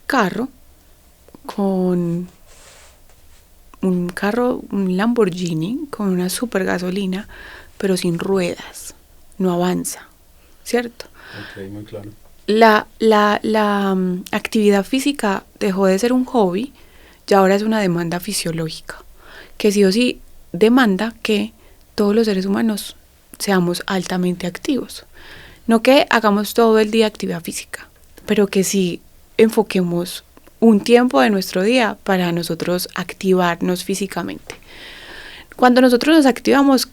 carro con un Lamborghini con una super gasolina, pero sin ruedas, no avanza, ¿cierto? Ok, muy claro. La actividad física dejó de ser un hobby y ahora es una demanda fisiológica, que sí o sí demanda que todos los seres humanos seamos altamente activos. No que hagamos todo el día actividad física, pero que sí enfoquemos un tiempo de nuestro día para nosotros activarnos físicamente. Cuando nosotros nos activamos,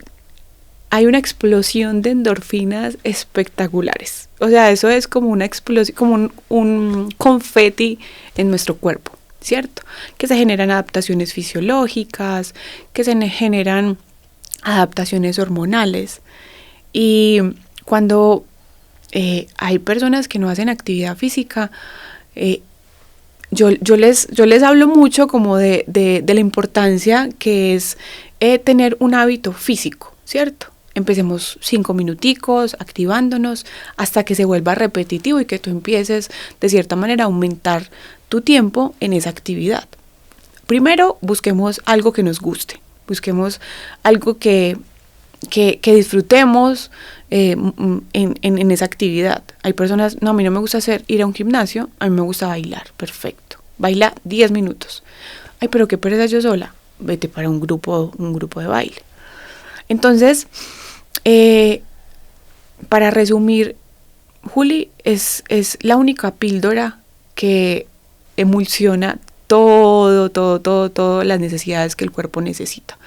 hay una explosión de endorfinas espectaculares. O sea, eso es como una explosión, como un confeti en nuestro cuerpo, ¿cierto? Que se generan adaptaciones fisiológicas, que se generan adaptaciones hormonales. Y cuando hay personas que no hacen actividad física, yo les hablo mucho como de la importancia que es tener un hábito físico, ¿cierto? empecemos 5 minuticos, activándonos, hasta que se vuelva repetitivo y que tú empieces de cierta manera a aumentar tu tiempo en esa actividad. Primero, busquemos algo que nos guste, busquemos algo que disfrutemos en esa actividad. Hay personas, no, a mí no me gusta ir a un gimnasio, a mí me gusta bailar, perfecto. Baila 10 minutos. Ay, pero qué pereza yo sola. Vete para un grupo de baile. Entonces, para resumir, Juli es la única píldora que emulsiona todo las necesidades que el cuerpo necesita.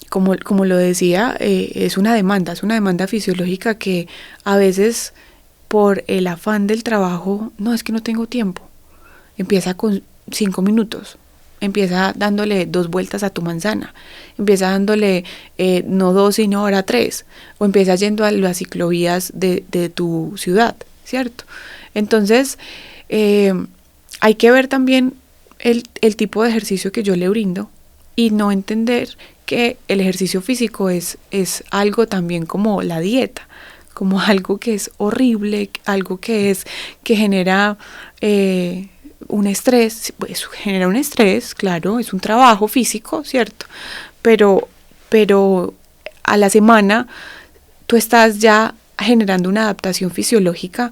Como lo decía, es una demanda fisiológica que a veces por el afán del trabajo, no, es que no tengo tiempo. Empieza con 5 minutos, empieza dándole 2 vueltas a tu manzana, empieza dándole no 2 sino ahora 3, o empieza yendo a las ciclovías de tu ciudad, ¿cierto? Entonces, hay que ver también el tipo de ejercicio que yo le brindo y no entender que el ejercicio físico es algo también como la dieta, como algo que es horrible, algo que genera un estrés, pues genera un estrés, claro, es un trabajo físico, ¿cierto? Pero a la semana tú estás ya generando una adaptación fisiológica,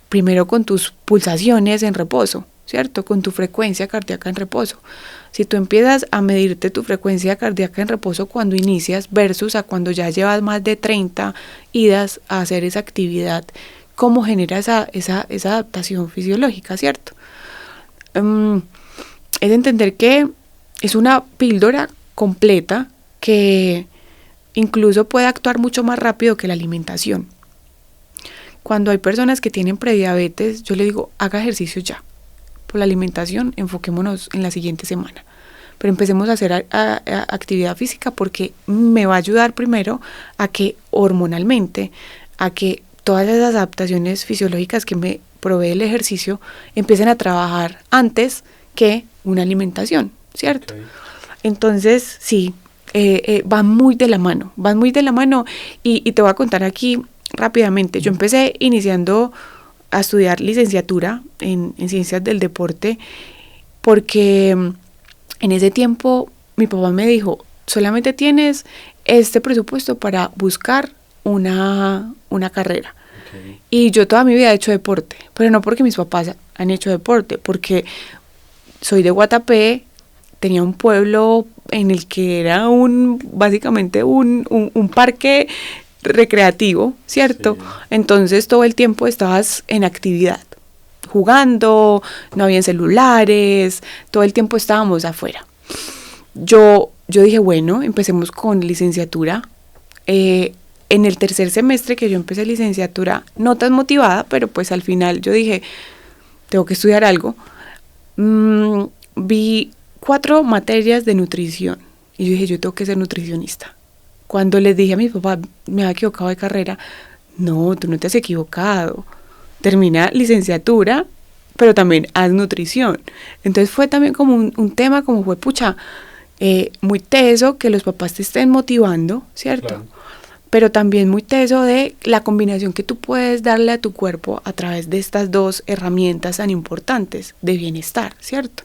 primero con tus pulsaciones en reposo, ¿cierto? Con tu frecuencia cardíaca en reposo. Si tú empiezas a medirte tu frecuencia cardíaca en reposo cuando inicias versus a cuando ya llevas más de 30 idas a hacer esa actividad, ¿cómo genera esa adaptación fisiológica, ¿cierto? Es entender que es una píldora completa que incluso puede actuar mucho más rápido que la alimentación. Cuando hay personas que tienen prediabetes, yo le digo, haga ejercicio ya. Por la alimentación, enfoquémonos en la siguiente semana. Pero empecemos a hacer actividad física porque me va a ayudar primero a que hormonalmente, a que todas esas adaptaciones fisiológicas que me provee el ejercicio empiecen a trabajar antes que una alimentación, ¿cierto? Okay. Entonces, sí, van muy de la mano y te voy a contar aquí rápidamente. Yo empecé iniciando a estudiar licenciatura en ciencias del deporte porque en ese tiempo mi papá me dijo, solamente tienes este presupuesto para buscar una carrera. Okay. Y yo toda mi vida he hecho deporte, pero no porque mis papás han hecho deporte, porque soy de Guatapé, tenía un pueblo en el que era básicamente un parque recreativo, ¿cierto? Sí. Entonces todo el tiempo estabas en actividad, jugando, no había celulares, todo el tiempo estábamos afuera. Yo dije, bueno, empecemos con licenciatura. En el tercer semestre que yo empecé licenciatura, no tan motivada, pero pues al final yo dije, tengo que estudiar algo. Vi 4 materias de nutrición y yo dije, yo tengo que ser nutricionista. Cuando les dije a mi papá, me había equivocado de carrera, no, tú no te has equivocado, termina licenciatura, pero también haz nutrición. Entonces fue también como un tema, como fue, muy teso que los papás te estén motivando, ¿cierto? Claro. Pero también muy teso de la combinación que tú puedes darle a tu cuerpo a través de estas 2 herramientas tan importantes de bienestar, ¿cierto?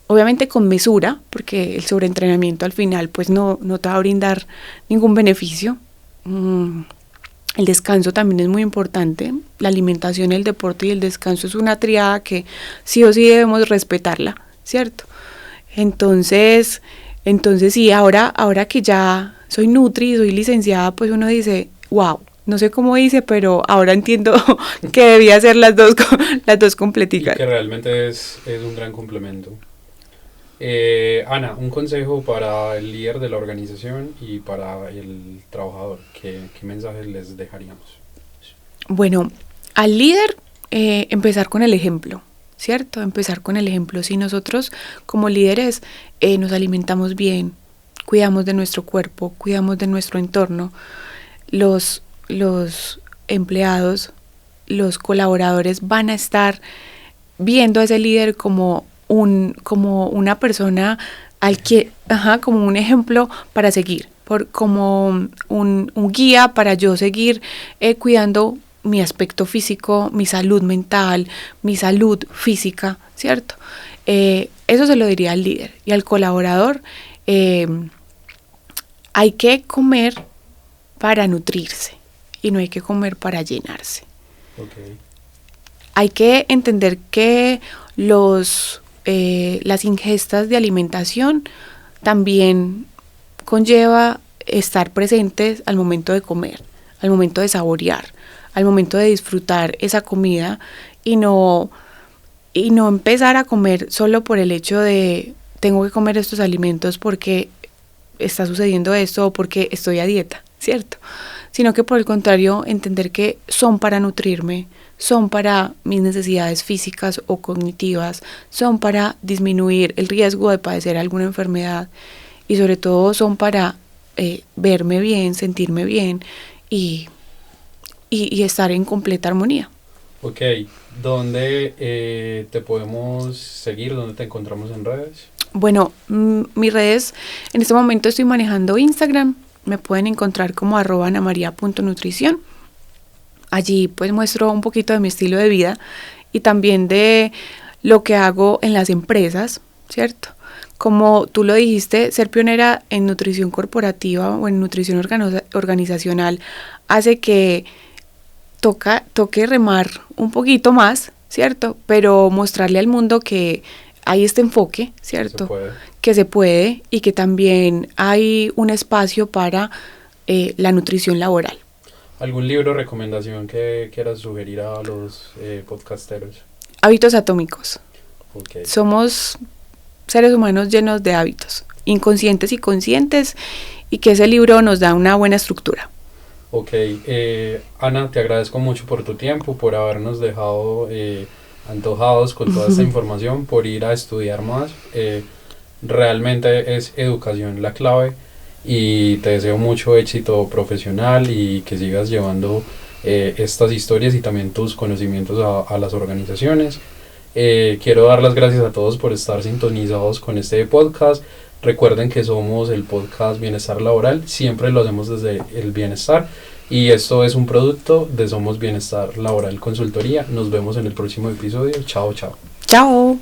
Obviamente con mesura, porque el sobreentrenamiento al final pues no te va a brindar ningún beneficio. El descanso también es muy importante. La alimentación, el deporte y el descanso es una triada que sí o sí debemos respetarla, ¿cierto? Entonces sí, ahora que ya soy nutri, soy licenciada, pues uno dice, wow, no sé cómo hice, pero ahora entiendo que debía hacer las dos completicas. Y que realmente es un gran complemento. Ana, un consejo para el líder de la organización y para el trabajador, ¿qué mensajes les dejaríamos? Bueno, al líder empezar con el ejemplo, ¿cierto? Empezar con el ejemplo. Si nosotros como líderes nos alimentamos bien, cuidamos de nuestro cuerpo, cuidamos de nuestro entorno, los empleados, los colaboradores van a estar viendo a ese líder como una persona como un ejemplo para seguir, como un guía para yo seguir cuidando mi aspecto físico, mi salud mental, mi salud física, ¿cierto? Eso se lo diría al líder. Y al colaborador, hay que comer para nutrirse y no hay que comer para llenarse. Okay. Hay que entender que las ingestas de alimentación también conlleva estar presentes al momento de comer, al momento de saborear, al momento de disfrutar esa comida y no empezar a comer solo por el hecho de tengo que comer estos alimentos porque está sucediendo esto o porque estoy a dieta, ¿cierto? Sino que por el contrario, entender que son para nutrirme, son para mis necesidades físicas o cognitivas, son para disminuir el riesgo de padecer alguna enfermedad y sobre todo son para verme bien, sentirme bien y estar en completa armonía. Ok, ¿dónde te podemos seguir? ¿Dónde te encontramos en redes? Bueno, mis redes, en este momento estoy manejando Instagram, me pueden encontrar como @anamaria.nutrición. Allí pues muestro un poquito de mi estilo de vida y también de lo que hago en las empresas, ¿cierto? Como tú lo dijiste, ser pionera en nutrición corporativa o en nutrición organizacional hace que toque remar un poquito más, ¿cierto? Pero mostrarle al mundo que hay este enfoque, ¿cierto? Que se puede y que también hay un espacio para la nutrición laboral. ¿Algún libro o recomendación que quieras sugerir a los podcasteros? Hábitos atómicos. Okay. Somos seres humanos llenos de hábitos, inconscientes y conscientes, y que ese libro nos da una buena estructura. Ok, Ana, te agradezco mucho por tu tiempo, por habernos dejado antojados con toda esta información, por ir a estudiar más. Realmente es educación la clave y te deseo mucho éxito profesional y que sigas llevando estas historias y también tus conocimientos a las organizaciones. Quiero dar las gracias a todos por estar sintonizados con este podcast. Recuerden que somos el podcast Bienestar Laboral, siempre lo hacemos desde el bienestar y esto es un producto de Somos Bienestar Laboral Consultoría. Nos vemos en el próximo episodio. Chao, chao. Chao.